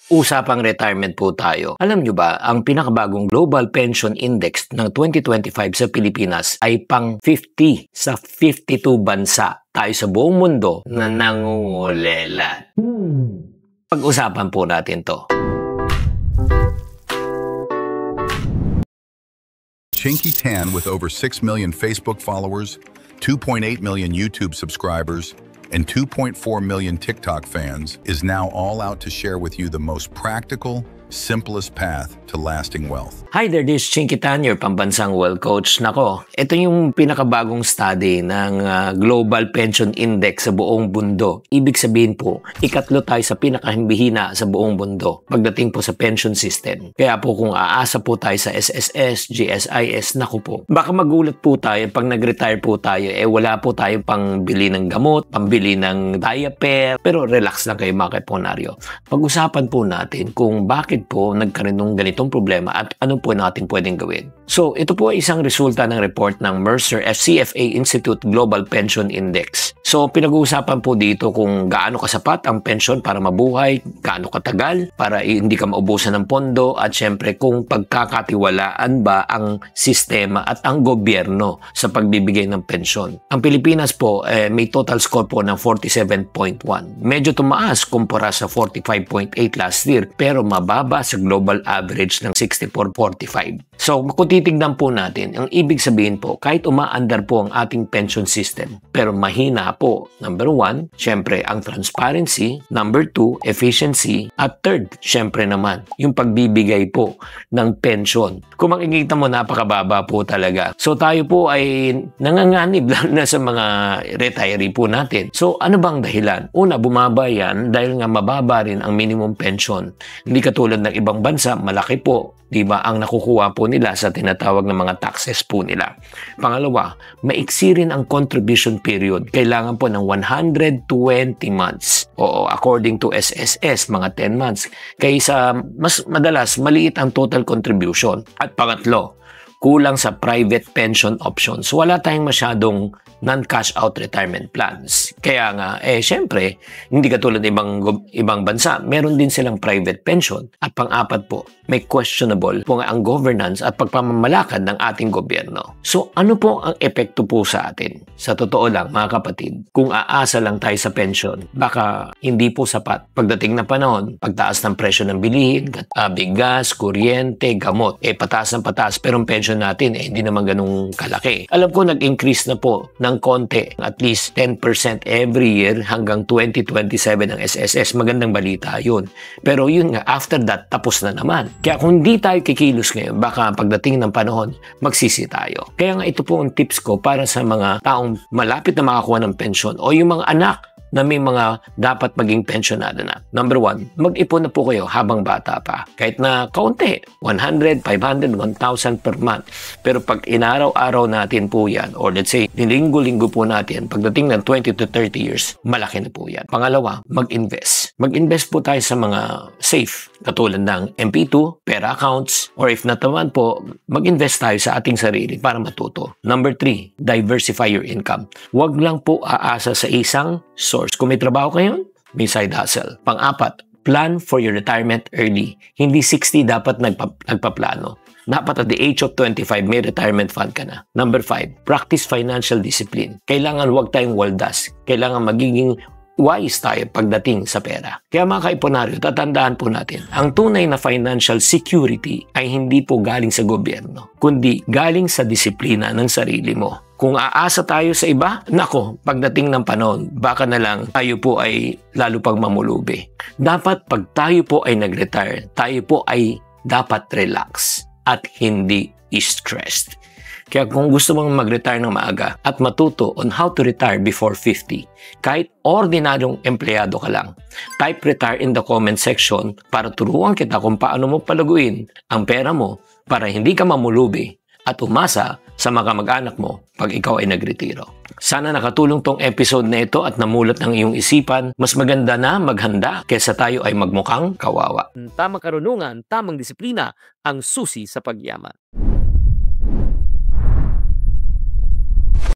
Usapang retirement po tayo. Alam nyo ba, ang pinakabagong Global Pension Index ng 2025 sa Pilipinas ay pang 50 sa 52 bansa tayo sa buong mundo na nangungulela. Pag-usapan po natin to. Chinky Tan, with over 6 million Facebook followers, 2.8 million YouTube subscribers, and 2.4 million TikTok fans, is now all out to share with you the most practical, simplest path to lasting wealth. Hi there, this is Chinky Tan, your pambansang wealth coach. Nako, ito yung pinakabagong study ng Global Pension Index sa buong mundo. Ibig sabihin po, ikatlo tayo sa pinakahihina sa buong mundo pagdating po sa pension system. Kaya po kung aasa po tayo sa SSS, GSIS, nako po, baka magulat po tayo pag nag-retire po tayo, wala po tayo pang bili ng gamot, pambili ng diaper, pero relax lang kayo mga kaponaryo. Pag-usapan po natin kung bakit po nagkaroon ng ganitong problema at ano po natin pwedeng gawin. So, ito po ay isang resulta ng report ng Mercer CFA Institute Global Pension Index. So, pinag-uusapan po dito kung gaano kasapat ang pension para mabuhay, gaano katagal para hindi ka maubusan ng pondo, at syempre kung pagkakatiwalaan ba ang sistema at ang gobyerno sa pagbibigay ng pensyon. Ang Pilipinas po may total score po ng 47.1. Medyo tumaas kumpara sa 45.8 last year, pero mababa sa global average ng 64.45. So, kung titignan po natin, ang ibig sabihin po, kahit umaandar po ang ating pension system, pero mahina po, number 1, syempre ang transparency, number 2, efficiency, at third, syempre naman, yung pagbibigay po ng pension. Kung makikita mo, napakababa po talaga. So, tayo po ay nanganganib na sa mga retiree po natin. So, ano bang dahilan? Una, bumaba yan dahil nga mababa rin ang minimum pension. Hindi katulad ng ibang bansa, malaki po, di ba, ang nakukuha po nila sa tinatawag na mga taxes po nila. Pangalawa, maiksi rin ang contribution period. Kailangan po ng 120 months. Oo, according to SSS, mga 10 months. Kaysa mas madalas, maliit ang total contribution. At pangatlo, kulang sa private pension options. Wala tayong masyadong non-cash out retirement plans. Kaya nga, syempre, hindi katulad ibang bansa, meron din silang private pension. At pang-apat po, may questionable po nga ang governance at pagpamamalakad ng ating gobyerno. So, ano po ang epekto po sa atin? Sa totoo lang, mga kapatid, kung aasa lang tayo sa pension, baka hindi po sapat. Pagdating na panahon, pagtaas ng presyo ng bilihin, bigas, kuryente, gamot, pataas ng pataas, pero ang pension natin, hindi naman ganung kalaki. Alam ko, nag-increase na po ng konti, at least 10% every year hanggang 2027 ng SSS. Magandang balita yun. Pero yun nga, after that, tapos na naman. Kaya kung hindi tayo kikilos ngayon, baka pagdating ng panahon, magsisi tayo. Kaya nga ito po ang tips ko para sa mga taong malapit na makakuha ng pensyon o yung mga anak na may mga dapat maging pensionado na. Number 1, mag-ipon na po kayo habang bata pa. Kahit na kaunti, 100, 500, 1,000 per month. Pero pag inaraw-araw natin po yan, or let's say, linggo-linggo po natin, pagdating ng 20 to 30 years, malaki na po yan. Pangalawa, mag-invest. Mag-invest po tayo sa mga safe, katulad ng MP2, pera accounts, or if not naman po, mag-invest tayo sa ating sarili para matuto. Number 3, diversify your income. Huwag lang po aasa sa isang source. Kung may trabaho kayo, may side hustle. Pang-apat, plan for your retirement early. Hindi 60 dapat nagpaplano. Dapat at the age of 25, may retirement fund ka na. Number 5, practice financial discipline. Kailangan huwag tayong waldas. Kailangan magiging wise tayo pagdating sa pera. Kaya mga kaiponaryo, tatandaan po natin, ang tunay na financial security ay hindi po galing sa gobyerno, kundi galing sa disiplina ng sarili mo. Kung aasa tayo sa iba, nako, pagdating ng panahon, baka na lang tayo po ay lalo pang mamulubi. Dapat pag tayo po ay nag-retire, tayo po ay dapat relax at hindi stressed. Kaya kung gusto mong mag-retire ng maaga at matuto on how to retire before 50, kahit ordinaryong empleyado ka lang, type retire in the comment section para turuan kita kung paano mo palaguin ang pera mo para hindi ka mamulubi at umasa sa mga kamag-anak mo pag ikaw ay nagretiro. Sana nakatulong tong episode na ito at namulat ng iyong isipan. Mas maganda na maghanda kaysa tayo ay magmukhang kawawa. Tamang karunungan, tamang disiplina ang susi sa pagyaman.